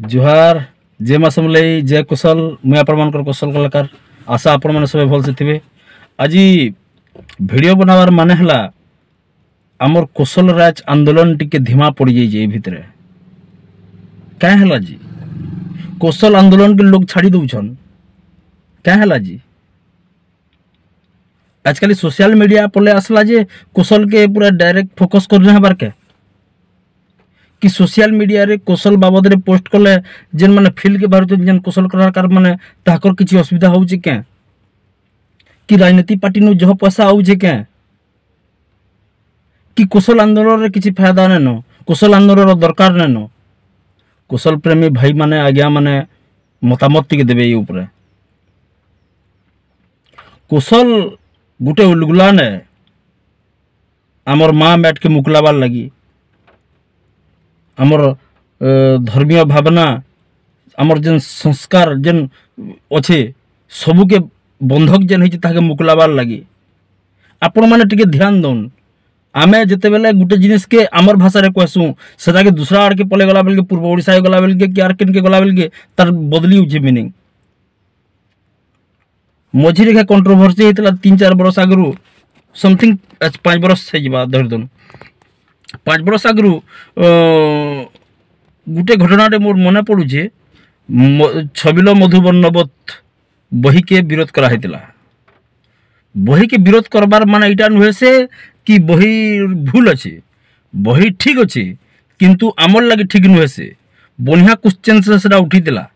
जुहार जय माँ समलई जय कुशल मुझे आपण कुशल कलाकार आशा आपण मैंने सब भलसे थे। आज वीडियो बनावार माने हला आमर कुशल राज आंदोलन टिके धीमा पड़ जाइए भितर क्या है जी कुशल आंदोलन के लोग छाड़ी दौन क्या है जी आजकल सोशल मीडिया पले आसला जे कुशल के पूरा डायरेक्ट फोकस करना है बार के कि सोशल मीडिया रे कौशल बाबद रे पोस्ट कले जेन माने फील के बाहर जेन कौशल कलाकार माने ताकर किछि असुविधा होउचे के कि राजनीति पार्टी नु जह पैसा आउचे के कि कौशल आंदोलन रे किछि फायदा नेनो कौशल आंदोलन रो दरकार नेनो कौशल प्रेमी भाई माने आज्ञा माने मतामत टिके देबे ए ऊपर कौशल गुटे उलगुला ने हमर माँ मैट के मुकलाबार लगी आमर धर्मीय भावना आमर जेन संस्कार जेन अच्छे सबू के बंधक जेन होती मुकलाबार लगी आपण मैंने टिके ध्यान दौन आमे जिते बेले गुटे जिनिस के आमर भाषा रे कहसू सेटा के दूसरा आड़ के पले गला बेल के पूर्व ओडिशा गला बेल के कि आर केन के गला बेल के तार बदली उछे मीनिंग मझी रेखा कंट्रोवर्सी होता 3-4 बरस आगु समथिंग 5 बरस हो धरदन 5 बरस आगु गोटे घटना मोर मन पड़ुचे छबिल मधुबर्णवत बही के विरोध करा बही के विरोध करबार माने इटा नुहे से कि बही भूल अच्छे बही ठीक अच्छे किंतु आमर लगे ठीक नुहे से बढ़िया क्वेश्चन से उठीला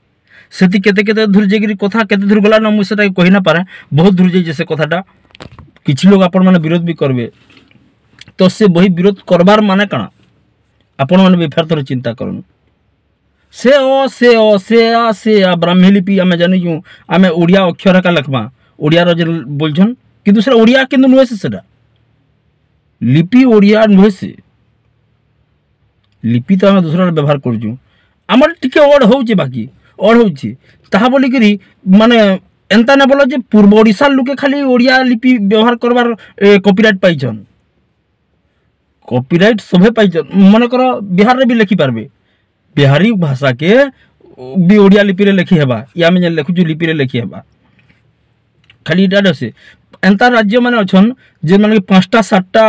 से केते केते दूर जाकर कथा केते दूर गला ना मुझे कही ना पारे बहुत दूर जाइए से कथाटा किछि लोग आपण माने विरोध भी करबे तो से बही विरोध करबार माने कणा आपण माने बेफार थोड़े चिंता करन से ब्राह्मी लिपि आमे जानि जु आमे ओडिया अक्षर का लिखबा ओडिया रो जे बोलछन कि दूसरा ओडिया किंतु नुहे से सेटा लिपि ओडिया नुहे से लिपि तो आमे दूसरा व्यवहार करजु हमर टिके ओड होउचे बाकी ओड होउचे ताहा बोली करी माने एंता ने बोलो जे पूर्व ओडिसा लोके खाली ओडिया लिपि व्यवहार करबार कॉपीराइट पाइछन कॉपीराइट सभे पाइछन मन कर बिहार रे भी लिखि पारबे बिहारी भाषा के भी ओडिया लिपि रे लिखि हेबा या में लिखुछु लिपि रे लिखि हेबा खाली डाडो से एंता राज्य माने अछन जे माने 5टा 7टा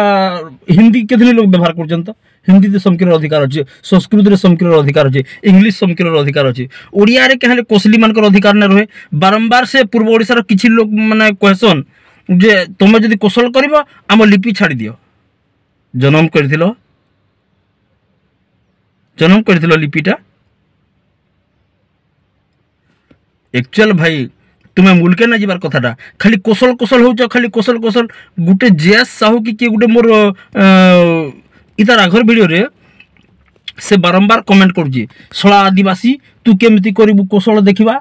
हिंदी केथले लोग व्यवहार करछन तो हिंदी तो समकिर अधिकार अच्छे संस्कृत रे समकिर अधिकार अच्छे इंग्लिश समकिर अधिकार अच्छे ओडिया रे कहले कोसली मानकर अधिकार न रहे बारंबार से पूर्व ओडिसा रो किछि लोग माने कहसन जे तुम जदि कौशल करबो आम लिपि छाड़ी दियो जन्म करथिलो लिपिटा एक्चुअल भाई तुम्हें मुल्के ना जीवार कथाटा खाली कौशल कौशल हो खाली कौशल कौशल गुटे जेएस साहू कि गुटे मोर इतार आगर वीडियो रे से बारंबार कमेंट करुची सला आदिवासी तू केमती करू कौशल देखा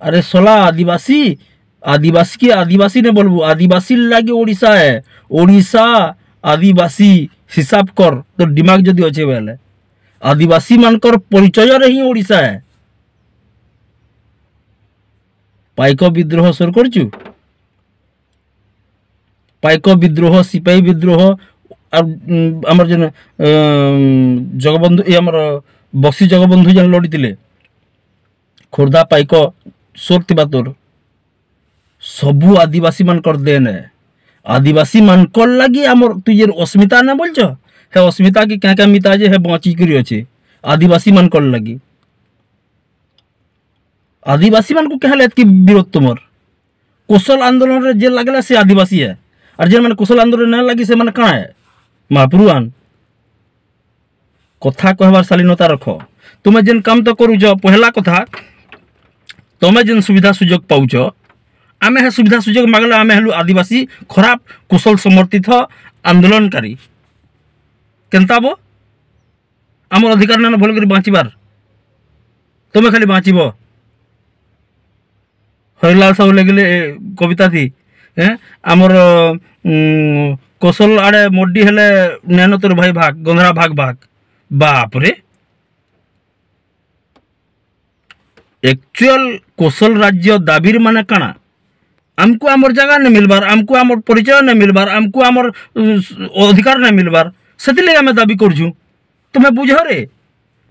अरे सला आदिवासी आदिवासी की आदिवासी ने बोलबू आदिवासी लगे ओडिशा है ओडिशा आदिवासी हिसाब कर तो दिमाग जदि अच्छे बेले आदिवासी मानकर परिचय रे ही ओडिशा है पाइक विद्रोह सुर करचु पाइक विद्रोह सिपाही विद्रोह आमर जन जगबंधु ये आमर बक्सी जगबंधु जन लड़ी खोर्धा पाइक सोर तोर सबू आदिवासी मान कर देन है आदिवासी मान कर लगी आमर तु ये अस्मिता ना बोलछ है अस्मिता की क्या क्या मिता जे है बची करी अच्छे आदिवासी मान कर लगी आदिवासी मान को कहले कि विरोध तुमर कौशल आंदोलन रे जे लागला से आदिवासी है और जे माने कौशल आंदोलन न लगी से माने कणा है महापुरुआन कथा कहबार शालीनता रख तुम्हें जेन काम तो करूच पहला कथा तुम्हें जेन सुविधा सुजोग पाउच आमे है सुविधा सुजोग मागले आमे हेलु आदिवासी खराब कौशल समर्थित आंदोलनकारी केनताबो आमर अधिकार न भल कर बाँचबार तुम्हें खाली बाँचब हरिलाल साहू लगे कविता थी आमर कौशल आड़े मोडी हेले नैन तोर भाई भाग गंधरा भाग भाग बाप रे एक्चुअल कौशल राज्य दाबीर माने काना आमको आमर जगह नहीं मिलबार आमको आमर परिचय नहीं मिलबार आमको आमर अधिकार नहीं मिलबार से आम दाबी करछु तुम्हें बुझ रे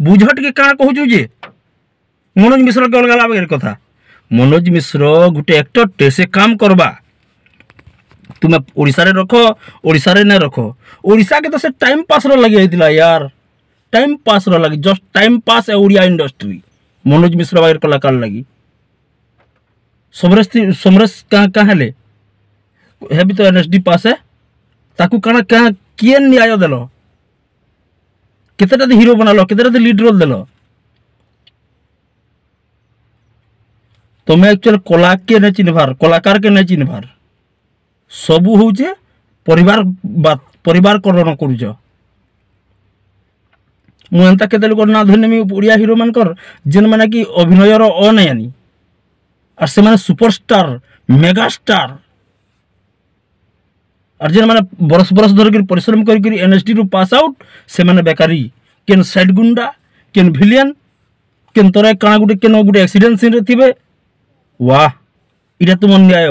बुझ टे क्या कहूँ जे मनोज मिश्र के अलग अलग कथा मनोज मिश्र गोटे एक्टर टे से काम करवा तुम ओडिशा रे रख ओडिशा रे न रख ओडिशा के तो से टाइम पास लगे यार टाइम पास लगे जस्ट टाइम पास है ओडिया इंडस्ट्री मनोज मिश्र बागर कलाकार लगी समरेश कहाँ हेले है भी तो एनएसडी पास है ताकू कण क्या किए न्याय देल केतेटा हीरो बनाल केतेटा लीड रोल देल तुम्हें एक्चुअल कला के नहीं चिन्हबार कलाकार के नहीं चिन्हबार सबू हूँ परिवार बात परिवार करण करुच मुझे केते लोक ना धरनेमी ओडिया हीरो मानकर जेन माने कि अभिनयर अनयानी और से माने सुपरस्टार मेगास्टार और जेन माने बरस बरस धर परिश्रम कर एनएसडी रु पास आउट से माने बेकारी केन साइड गुंडा केन भिलियन केन तोरा काना गुटे केन गुटे एक्सीडेंट सीन रे थिबे वाह इटा तुम न्याय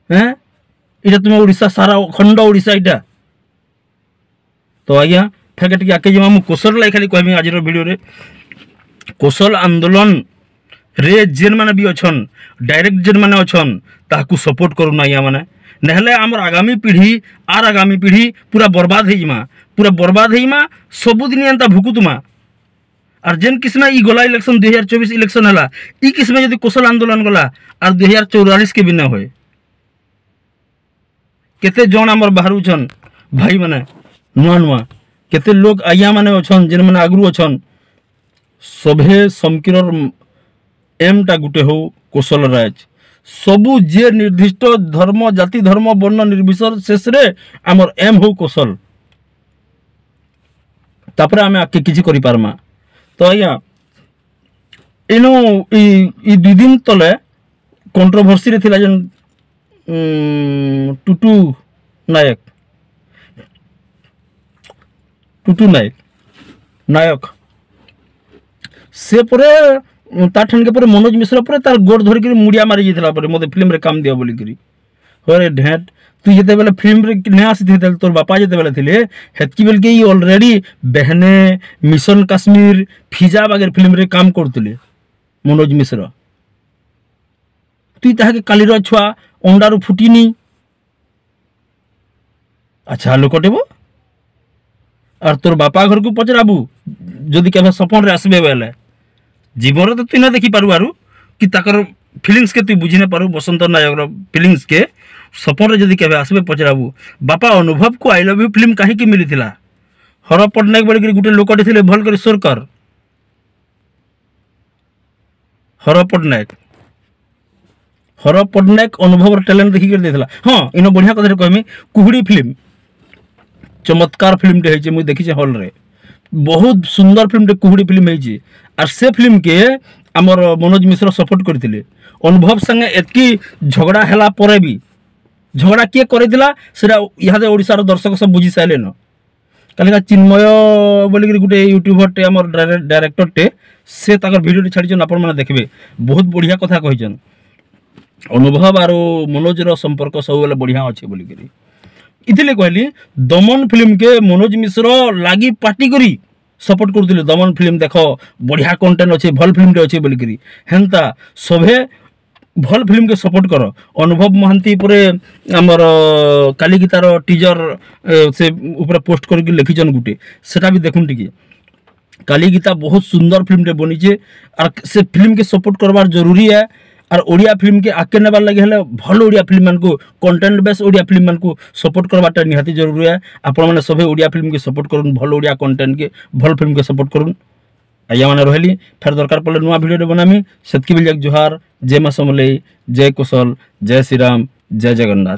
हैं इटा तुम ओडिशा सारा खंड ओडिशा इटा तो आज्ञा फेके टी आगे जमा मु कोशल लाई खाली कहमी आज वीडियो रे कोशल आंदोलन रे जेन माने भी अछन डायरेक्ट जेन माने अछन ताकू सपोर्ट करू ना या माने नहले हमर आगामी पीढ़ी पूरा बर्बाद हेइमा सबुदिन एंता भुकुतुमा और जेन किस्म ई गला इलेक्शन 2024 इलेक्शन हला ई किस्म यदि कोशल आंदोलन गला और 2044 के भी न होए केते जन हमर बाहरु छन भाई माने नुआ नुआ केते लोग आया माने अछन जेन माने आगरु अछन सभे समकिरर एम टा गुटे हो कोशल राज सबु जे निर्दिष्ट धर्म जाति धर्म वर्ण निर्विशेष रे हमर एम हो कोशल तापर आमे आके किछि करि पारमा तो आज्ञा इनो ई 2 दिन तले कंट्रोवर्सी रे थिला जन टुटू नायक से परे ताठन के परे मनोज मिश्र परे तार गोड़ धर के मुड़िया मारी जेतला परे मते फिल्म रे काम दिया बोली करी होरे ढेट तू जेते बेले फिल्म रे ने आसी थे तोर बापा जेते बेले थिले हेतकी बेल के ऑलरेडी बहने मिशन कश्मीर फिजा बागर फिल्म रे काम करतले मनोज मिश्र तू ताहा के कालीर छुआ अंडारू फुटीनी अच्छा लोकटेबो और तोर बापा घर को पचराबू जदि केबे सपन रे आसबे बेले जीवन तो तुई ना देखी पारू आरु कि ताकर फिलिंग्स के तु बुझी ना पारू बसंत नायक फिलिंग्स के सपन रे जदि केबे आसबे पचराबू बापा अनुभव को आई लव यू फिल्म काहे की मिली थिला हर पटनायक बड़ी गुटे लोकटे थिले भल कर स्वर कर हर पटनायक अनुभव टैलेंट देखि कर देथिला हां इनो बढ़िया कथा कहमी कुहुड़ी फिल्म चमत्कार फिल्म टे है मुझे देखी हॉल रे बहुत सुंदर फिल्म टे कुहुड़ी फिल्म है और से फिल्म के आमर मनोज मिश्र सपोर्ट करथिले अनुभव संगे एतकी झगड़ा हैला परे भी झगड़ा किए करथिला सेरा इहादे ओडिसा रो दर्शक सब बुझी साइले न कालिका चिन्मय बोली गुटे यूट्यूबर टे आमर डायरेक्टर टे से ताकर वीडियो टे छाडिजन आपण माने देखबे बहुत बढ़िया कथा कहिजन अनुभव आरो मनोज रो संपर्क सब बेले बढ़िया अछि बोली करी इथिले कहली दमन फिल्म के मनोज मिश्र लागी पार्टी करी सपोर्ट करथिले दमन फिल्म देखो बढ़िया कंटेंट अच्छे भल फिल्म टे अच्छे बोली करी हेंता सभे भल फिल्म के सपोर्ट कर अनुभव महांती परे हमर काली गीतार टीजर से ऊपर पोस्ट करके लिखिजन गुटे सेटा भी देखुन टिके काली गीता बहुत सुंदर फिल्म टे बनी छे और से फिल्म के सपोर्ट करवार जरूरी है और ओडिया फिल्म के आगे नेबार लगे हेले भल ओडिया फिल्म मान को कंटेंट बेस ओडिया फिल्म मान को सपोर्ट करवाटा निहाती जरूरी है आपण माने सभे ओडिया फिल्म के सपोर्ट करूँ भल ओडिया कंटेंट के भल फिल्म के सपोर्ट करूँ आया मैंने रही फिर दरकार पड़े नुआ वीडियो बनामी सेतकी बेल जुहार जय मां समलेई जय कुशल जय श्रीराम जय जगन्नाथ।